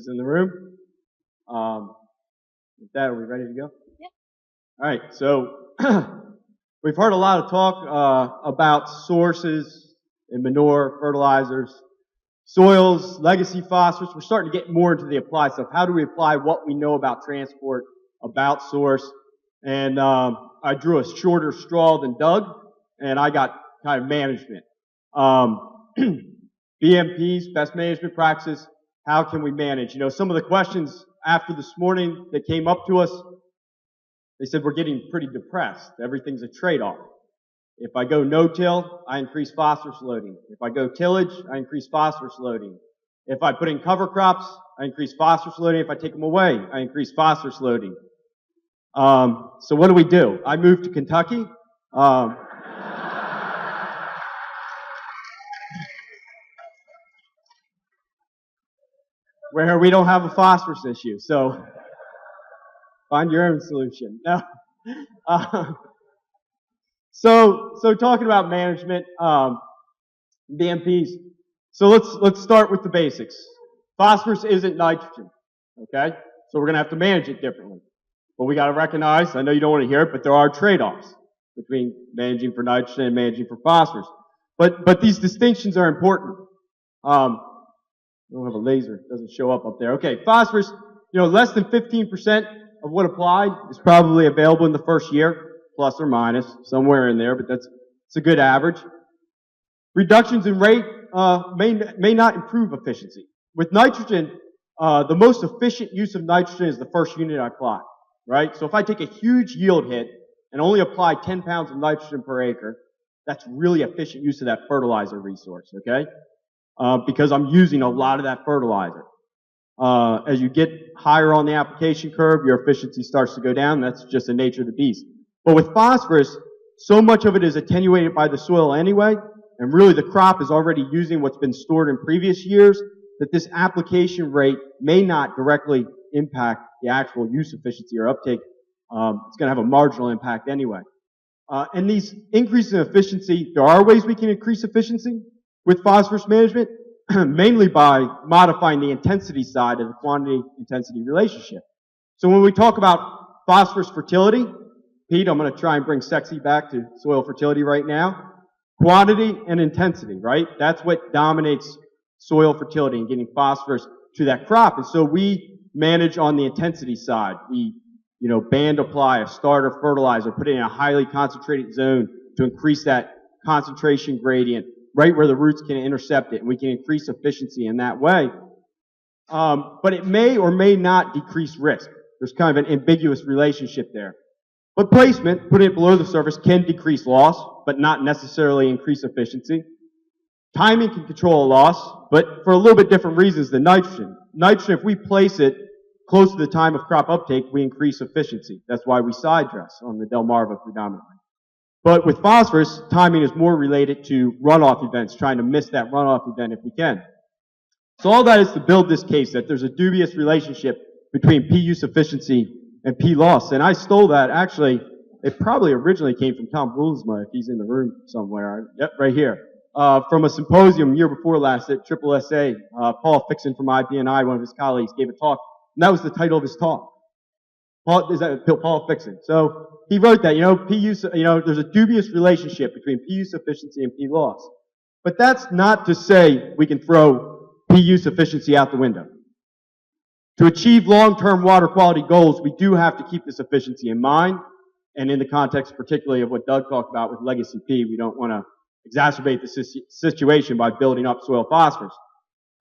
is in the room. With that, are we ready to go? Yeah. All right, so we've heard a lot of talk about sources in manure, fertilizers, soils, legacy phosphorus. We're starting to get more into the applied stuff. How do we apply what we know about transport, about source? And I drew a shorter straw than Doug, and I got kind of management. BMPs, best management practices, how can we manage? You know, some of the questions after this morning that came up to us, they said we're getting pretty depressed. Everything's a trade-off. If I go no-till, I increase phosphorus loading. If I go tillage, I increase phosphorus loading. If I put in cover crops, I increase phosphorus loading. If I take them away, I increase phosphorus loading. So what do? I moved to Kentucky. Where we don't have a phosphorus issue. So find your own solution. No. So talking about management, BMPs. So let's start with the basics. Phosphorus isn't nitrogen, okay? So we're going to have to manage it differently. But we got to recognize, I know you don't want to hear it, but there are trade-offs between managing for nitrogen and managing for phosphorus. But these distinctions are important. I don't have a laser. It doesn't show up there. Okay, phosphorus, you know, less than 15% of what applied is probably available in the first year, plus or minus, somewhere in there, but it's a good average. Reductions in rate may not improve efficiency. With nitrogen, the most efficient use of nitrogen is the first unit I apply, right? So if I take a huge yield hit and only apply 10 pounds of nitrogen per acre, that's really efficient use of that fertilizer resource, okay? Because I'm using a lot of that fertilizer. As you get higher on the application curve, your efficiency starts to go down. That's just the nature of the beast. But with phosphorus, so much of it is attenuated by the soil anyway, and really the crop is already using what's been stored in previous years, that this application rate may not directly impact the actual use efficiency or uptake. It's going to have a marginal impact anyway. And these increases in efficiency, there are ways we can increase efficiency with phosphorus management, mainly by modifying the intensity side of the quantity-intensity relationship. So when we talk about phosphorus fertility, Pete, I'm going to try and bring sexy back to soil fertility right now. Quantity and intensity, right? That's what dominates soil fertility and getting phosphorus to that crop. And so we manage on the intensity side. We, you know, band apply a starter fertilizer, put it in a highly concentrated zone to increase that concentration gradient right where the roots can intercept it, and we can increase efficiency in that way. But it may or may not decrease risk. There's kind of an ambiguous relationship there. But placement, putting it below the surface, can decrease loss, but not necessarily increase efficiency. Timing can control a loss, but for a little bit different reasons than nitrogen. Nitrogen, if we place it close to the time of crop uptake, we increase efficiency. That's why we side dress on the Delmarva predominantly. But with phosphorus, timing is more related to runoff events, trying to miss that runoff event if we can. So all that is to build this case that there's a dubious relationship between P use efficiency and P loss. And I stole that, actually, it probably originally came from Tom Boelsma, if he's in the room somewhere. Yep, right here. From a symposium year before last at Triple SA, Paul Fixon from IPNI, one of his colleagues, gave a talk, and that was the title of his talk. Paul Fixon. So he wrote that, you know, P use, you know, there's a dubious relationship between P use efficiency and P loss. But that's not to say we can throw P use efficiency out the window. To achieve long-term water quality goals, we do have to keep this efficiency in mind, and in the context particularly of what Doug talked about with legacy P, we don't want to exacerbate the situation by building up soil phosphorus.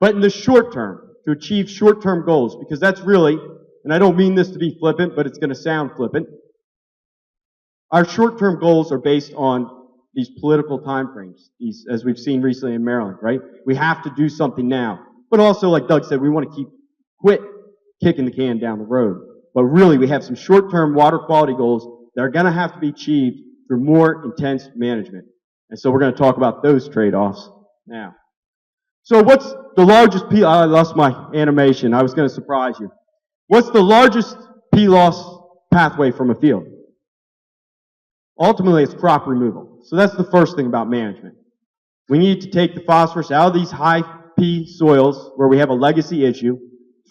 But in the short term, to achieve short-term goals, because that's really, and I don't mean this to be flippant, but it's going to sound flippant, our short-term goals are based on these political timeframes, these, as we've seen recently in Maryland, right? We have to do something now. But also, like Doug said, we want to quit kicking the can down the road. But really, we have some short-term water quality goals that are going to have to be achieved through more intense management. And so we're going to talk about those trade-offs now. So what's the largest P, I lost my animation, I was going to surprise you. What's the largest P loss pathway from a field? Ultimately, it's crop removal. So that's the first thing about management. We need to take the phosphorus out of these high P soils where we have a legacy issue,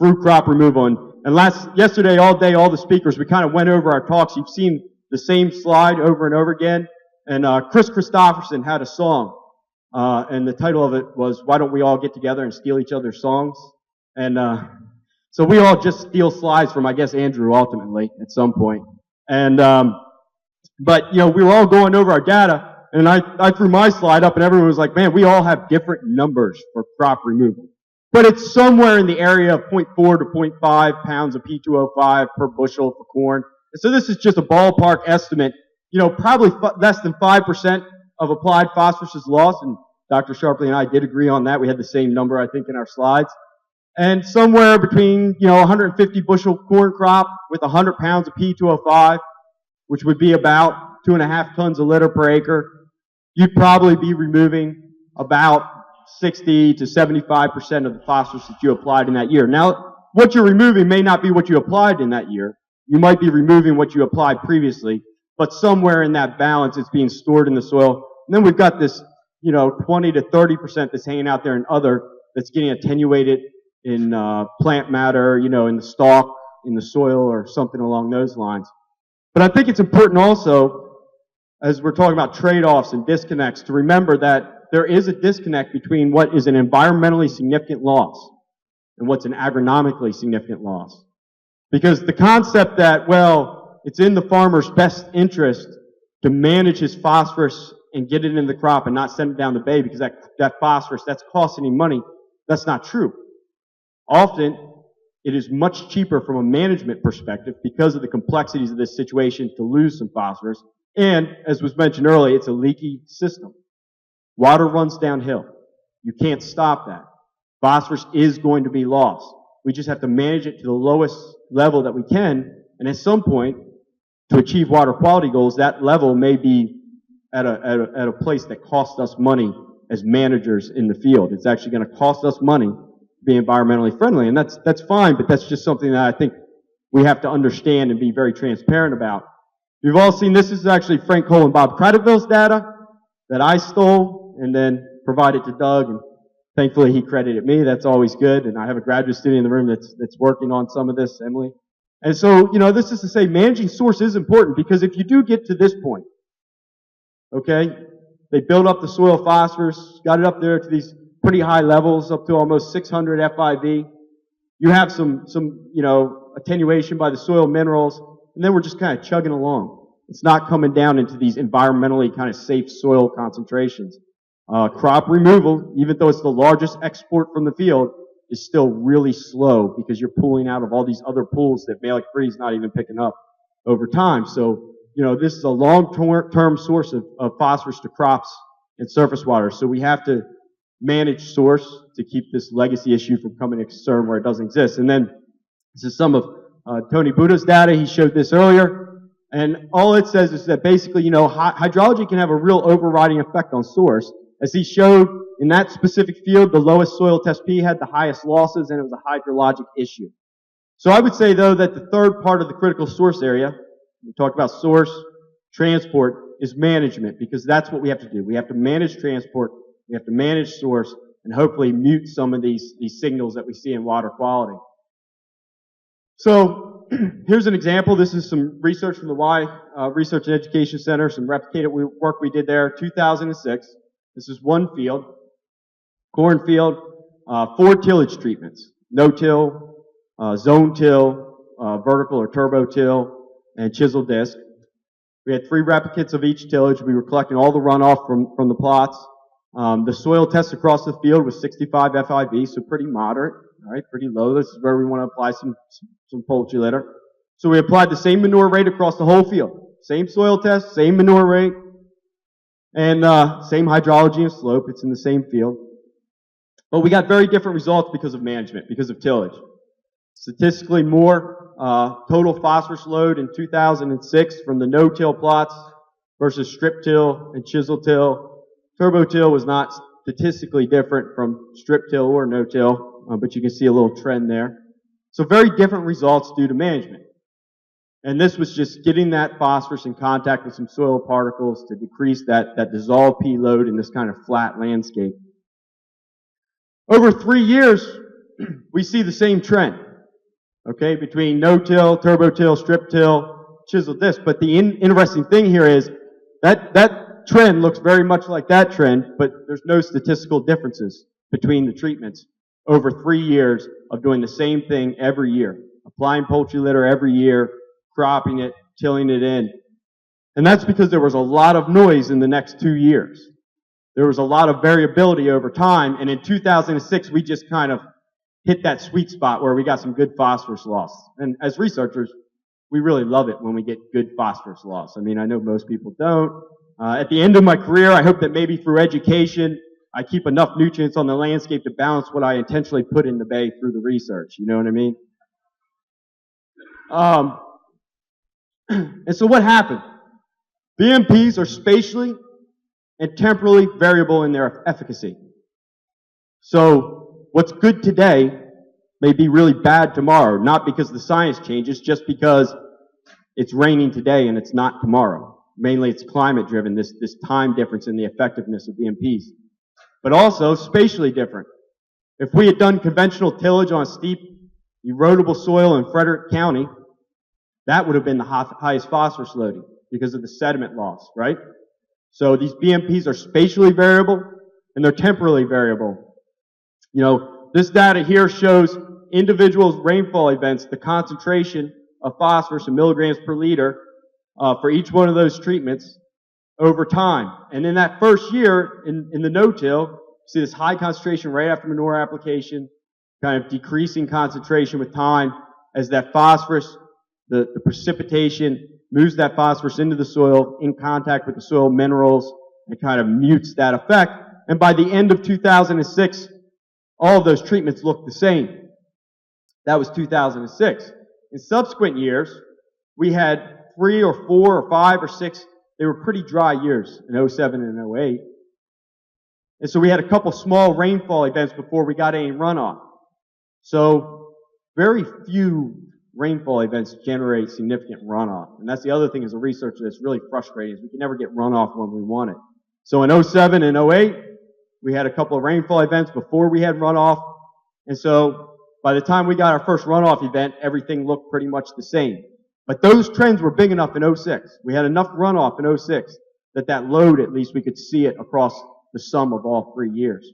through crop removal. And yesterday, all day, all the speakers, we kind of went over our talks. You've seen the same slide over and over again. And Chris Christopherson had a song, and the title of it was, "Why Don't We All Get Together and Steal Each Other's Songs?" And so we all just steal slides from, I guess, Andrew ultimately at some point. And but, we were all going over our data, and I threw my slide up, and everyone was like, man, we all have different numbers for crop removal. But it's somewhere in the area of 0.4 to 0.5 pounds of P2O5 per bushel for corn. And so this is just a ballpark estimate. Probably less than 5% of applied phosphorus is lost, and Dr. Sharpley and I did agree on that. We had the same number, I think, in our slides. And somewhere between, 150 bushel corn crop with 100 pounds of P2O5, which would be about 2.5 tons a litter per acre, you'd probably be removing about 60 to 75% of the phosphorus that you applied in that year. Now, what you're removing may not be what you applied in that year. You might be removing what you applied previously, but somewhere in that balance, it's being stored in the soil. And then we've got this, 20 to 30% that's hanging out there in other, that's getting attenuated in plant matter, in the stalk, in the soil, or something along those lines. But I think it's important also, as we're talking about trade-offs and disconnects, to remember that there is a disconnect between what is an environmentally significant loss and what's an agronomically significant loss. Because the concept that, it's in the farmer's best interest to manage his phosphorus and get it in the crop and not send it down the bay because that phosphorus, that's costing him money, that's not true. Often, it is much cheaper from a management perspective because of the complexities of this situation to lose some phosphorus. And, as was mentioned earlier, it's a leaky system. Water runs downhill. You can't stop that. Phosphorus is going to be lost. We just have to manage it to the lowest level that we can, and at some point, to achieve water quality goals, that level may be at a place that costs us money as managers in the field. It's actually going to cost us money to be environmentally friendly, and that's fine, but that's just something that I think we have to understand and be very transparent about. You've all seen, this is actually Frank Cole and Bob Crediteville's data that I stole and then provided to Doug, and thankfully he credited me. That's always good, and I have a graduate student in the room that's working on some of this, Emily. And so, this is to say managing source is important, because if you do get to this point, okay, they build up the soil phosphorus, got it up there to these pretty high levels, up to almost 600 FIV. You have some attenuation by the soil minerals, and then we're just kind of chugging along. It's not coming down into these environmentally kind of safe soil concentrations. Crop removal, even though it's the largest export from the field, is still really slow because you're pulling out of all these other pools that malic free is not even picking up over time. So, this is a long-term source of phosphorus to crops and surface water. So we have to manage source to keep this legacy issue from coming to concern where it doesn't exist. And then this is some of Tony Buda's data. He showed this earlier. And all it says is that basically, hydrology can have a real overriding effect on source. As he showed, in that specific field, the lowest soil test P had the highest losses, and it was a hydrologic issue. So I would say, though, that the third part of the critical source area, we talked about source, transport, is management, because that's what we have to do. We have to manage transport, we have to manage source, and hopefully mute some of these signals that we see in water quality. So here's an example. This is some research from the Y Research and Education Center, some replicated work we did there, 2006. This is one field, cornfield, 4 tillage treatments, no-till, zone-till, vertical or turbo-till, and chisel disc. We had 3 replicates of each tillage. We were collecting all the runoff from the plots. The soil test across the field was 65 FIV, so pretty moderate, all right, pretty low. This is where we want to apply some poultry litter. So we applied the same manure rate across the whole field. Same soil test, same manure rate, and same hydrology and slope. It's in the same field. But we got very different results because of management, because of tillage. Statistically more total phosphorus load in 2006 from the no-till plots versus strip-till and chisel-till. Turbo-till was not statistically different from strip-till or no-till, but you can see a little trend there. So very different results due to management. And this was just getting that phosphorus in contact with some soil particles to decrease that dissolved P load in this kind of flat landscape. Over 3 years, we see the same trend. Okay, between no-till, turbo-till, strip-till, chisel disc. But the interesting thing here is that trend looks very much like that trend, but there's no statistical differences between the treatments over 3 years of doing the same thing every year. Applying poultry litter every year, cropping it, tilling it in. And that's because there was a lot of noise in the next 2 years. There was a lot of variability over time, and in 2006 we just kind of hit that sweet spot where we got some good phosphorus loss. And as researchers, we really love it when we get good phosphorus loss. I mean, I know most people don't. At the end of my career, I hope that maybe through education, I keep enough nutrients on the landscape to balance what I intentionally put in the bay through the research. You know what I mean? And so what happened? BMPs are spatially and temporally variable in their efficacy. So what's good today may be really bad tomorrow, not because the science changes, just because it's raining today and it's not tomorrow. Mainly it's climate driven, this time difference in the effectiveness of BMPs. But also spatially different. If we had done conventional tillage on steep, erodible soil in Frederick County, that would have been the highest phosphorus loading because of the sediment loss, right? So these BMPs are spatially variable and they're temporally variable. You know, this data here shows individual rainfall events, the concentration of phosphorus in milligrams per liter for each one of those treatments over time. And in that first year, in the no-till, you see this high concentration right after manure application, kind of decreasing concentration with time as that phosphorus, the precipitation, moves that phosphorus into the soil, in contact with the soil minerals, and kind of mutes that effect. And by the end of 2006, all of those treatments looked the same. That was 2006. In subsequent years, we had 3 or 4 or 5 or 6, they were pretty dry years in 07 and 08. And so we had a couple small rainfall events before we got any runoff. So very few rainfall events generate significant runoff. And that's the other thing as a researcher that's really frustrating is we can never get runoff when we want it. So in 07 and 08, we had a couple of rainfall events before we had runoff. And so by the time we got our first runoff event, everything looked pretty much the same. But those trends were big enough in 06. We had enough runoff in 06 that load, at least we could see it across the sum of all 3 years.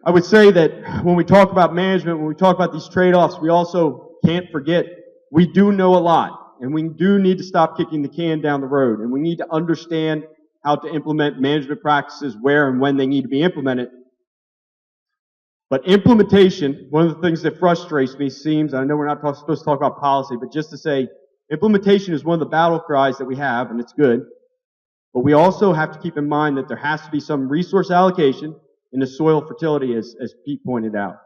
I would say that when we talk about management, when we talk about these trade-offs, we also can't forget we do know a lot, and we do need to stop kicking the can down the road, and we need to understand how to implement management practices, where and when they need to be implemented. But implementation, one of the things that frustrates me seems, I know we're not supposed to talk about policy, but just to say, implementation is one of the battle cries that we have, and it's good. But we also have to keep in mind that there has to be some resource allocation in the soil fertility, as Pete pointed out,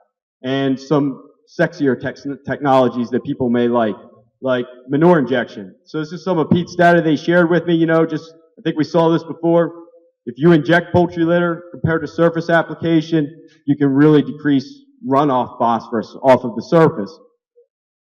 and some sexier technologies that people may like manure injection. So this is some of Pete's data they shared with me, you know, I think we saw this before. If you inject poultry litter compared to surface application, you can really decrease runoff phosphorus off of the surface.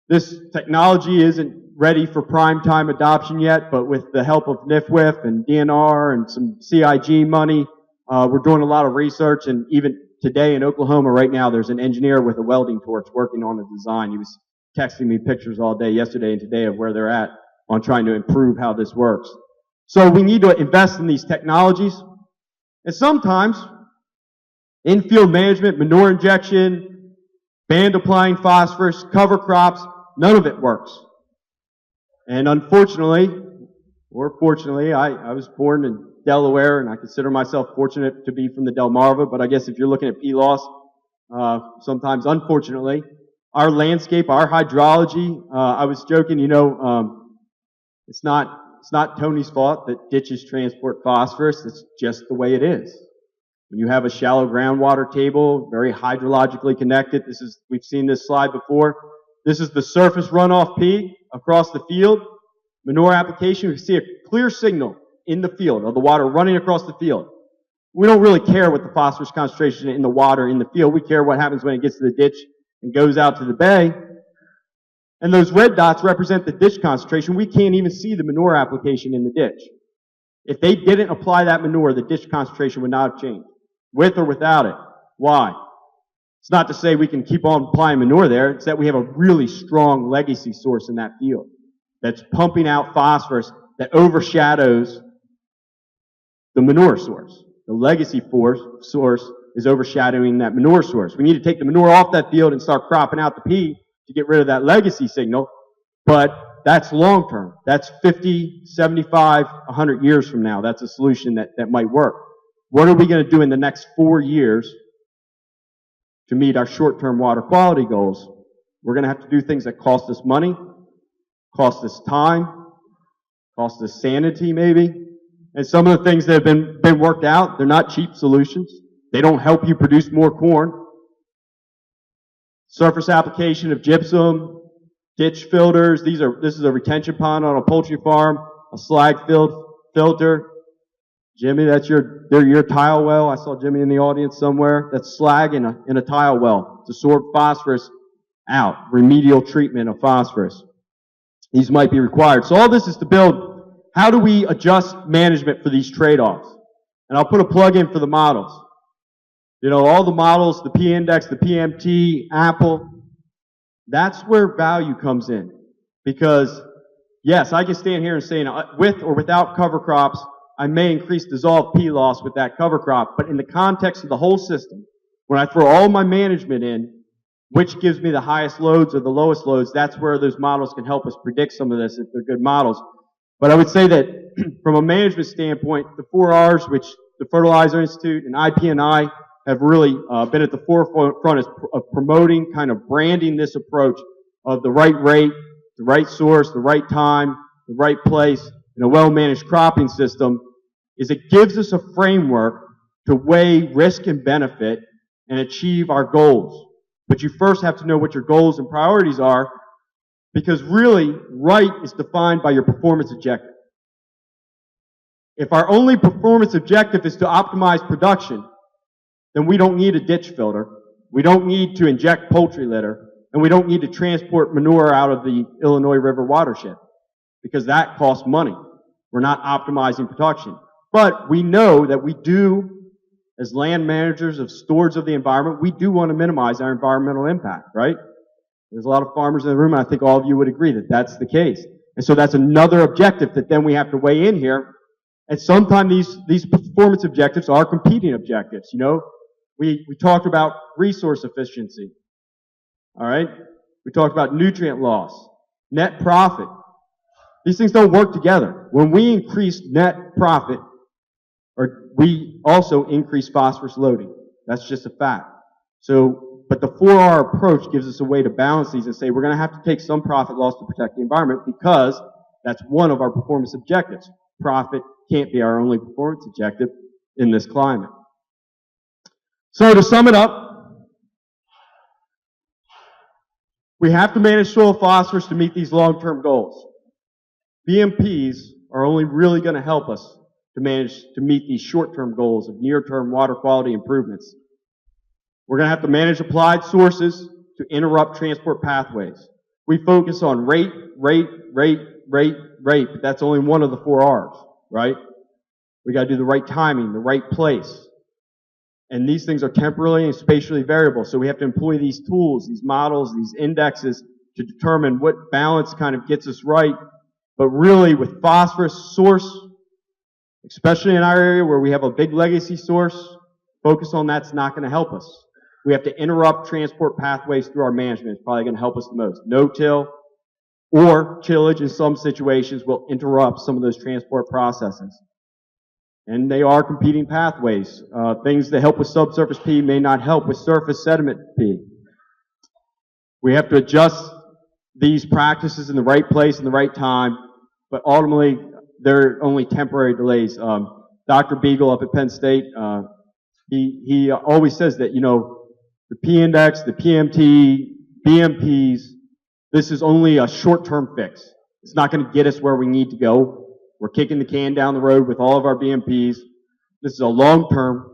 This technology isn't ready for prime time adoption yet, but with the help of NIFWIF and DNR and some CIG money, we're doing a lot of research, and even today in Oklahoma right now, there's an engineer with a welding torch working on a design. He was texting me pictures all day yesterday and today of where they're at on trying to improve how this works. So we need to invest in these technologies. And sometimes, in-field management, manure injection, band applying phosphorus, cover crops, none of it works. And unfortunately, or fortunately, I was born in Delaware, and I consider myself fortunate to be from the Delmarva, but I guess if you're looking at PLOS, sometimes unfortunately, our landscape, our hydrology, I was joking, you know, it's not Tony's fault that ditches transport phosphorus. It's just the way it is. When you have a shallow groundwater table, very hydrologically connected, we've seen this slide before. This is the surface runoff peak across the field. Manure application, we see a clear signal in the field of the water running across the field. We don't really care what the phosphorus concentration in the water in the field. We care what happens when it gets to the ditch and goes out to the bay. And those red dots represent the ditch concentration. We can't even see the manure application in the ditch. If they didn't apply that manure, the ditch concentration would not have changed, with or without it. Why? It's not to say we can keep on applying manure there. It's that we have a really strong legacy source in that field that's pumping out phosphorus that overshadows the manure source. The legacy source is overshadowing that manure source. We need to take the manure off that field and start cropping out the P to get rid of that legacy signal, but that's long term. That's 50, 75, 100 years from now. That's a solution that might work. What are we going to do in the next 4 years to meet our short-term water quality goals? We're going to have to do things that cost us money, cost us time, cost us sanity maybe. And some of the things that have been worked out, they're not cheap solutions. They don't help you produce more corn. Surface application of gypsum, ditch filters. This is a retention pond on a poultry farm, a slag-filled filter. Jimmy, that's your tile well. I saw Jimmy in the audience somewhere. That's slag in a tile well to absorb phosphorus out. Remedial treatment of phosphorus. These might be required. So all this is to build, how do we adjust management for these trade-offs? And I'll put a plug in for the models. You know, all the models, the P-index, the PMT, Apple, that's where value comes in. Because, yes, I can stand here and say, with or without cover crops, I may increase dissolved P loss with that cover crop, but in the context of the whole system, when I throw all my management in, which gives me the highest loads or the lowest loads, that's where those models can help us predict some of this if they're good models. But I would say that from a management standpoint, the 4 R's, which the Fertilizer Institute and IPNI have really been at the forefront of promoting, kind of branding this approach of the right rate, the right source, the right time, the right place, in a well-managed cropping system, is it gives us a framework to weigh risk and benefit and achieve our goals. But you first have to know what your goals and priorities are, because really, right is defined by your performance objective. If our only performance objective is to optimize production, then we don't need a ditch filter, we don't need to inject poultry litter, and we don't need to transport manure out of the Illinois River watershed, because that costs money. We're not optimizing production. But we know that we do, as land managers of stewards of the environment, we do want to minimize our environmental impact, right? There's a lot of farmers in the room, and I think all of you would agree that that's the case. And so that's another objective that then we have to weigh in here. And sometimes these performance objectives are competing objectives. You know, we talked about resource efficiency. All right? We talked about nutrient loss, net profit. These things don't work together. When we increase net profit, or we also increase phosphorus loading. That's just a fact. So, but the 4R approach gives us a way to balance these and say we're going to have to take some profit loss to protect the environment, because that's one of our performance objectives. Profit can't be our only performance objective in this climate. So to sum it up, we have to manage soil phosphorus to meet these long-term goals. BMPs are only really going to help us to meet these short-term goals of near-term water quality improvements. We're going to have to manage applied sources to interrupt transport pathways. We focus on rate, but that's only one of the 4 R's, right? We got to do the right timing, the right place. And these things are temporally and spatially variable, so we have to employ these tools, these models, these indexes to determine what balance kind of gets us right. But really, with phosphorus source, especially in our area where we have a big legacy source, focus on that's not going to help us. We have to interrupt transport pathways through our management. It's probably going to help us the most. No-till or tillage in some situations will interrupt some of those transport processes. And they are competing pathways. Things that help with subsurface P may not help with surface sediment P. We have to adjust these practices in the right place and the right time, but ultimately they're only temporary delays. Dr. Beagle up at Penn State, he always says that, you know, the P-index, the PMT, BMPs, this is only a short-term fix. It's not going to get us where we need to go. We're kicking the can down the road with all of our BMPs. This is a long-term,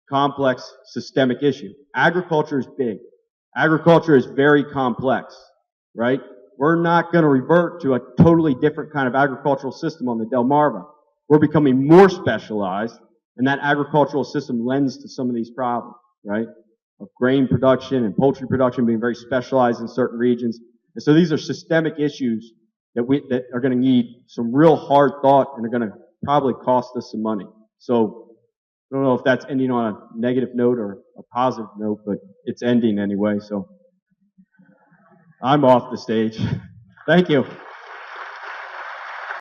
complex, systemic issue. Agriculture is big. Agriculture is very complex, right? We're not going to revert to a totally different kind of agricultural system on the Delmarva. We're becoming more specialized, and that agricultural system lends to some of these problems, right? of grain production and poultry production being very specialized in certain regions. And so these are systemic issues that are going to need some real hard thought and are going to probably cost us some money. So I don't know if that's ending on a negative note or a positive note, but it's ending anyway. So I'm off the stage. Thank you.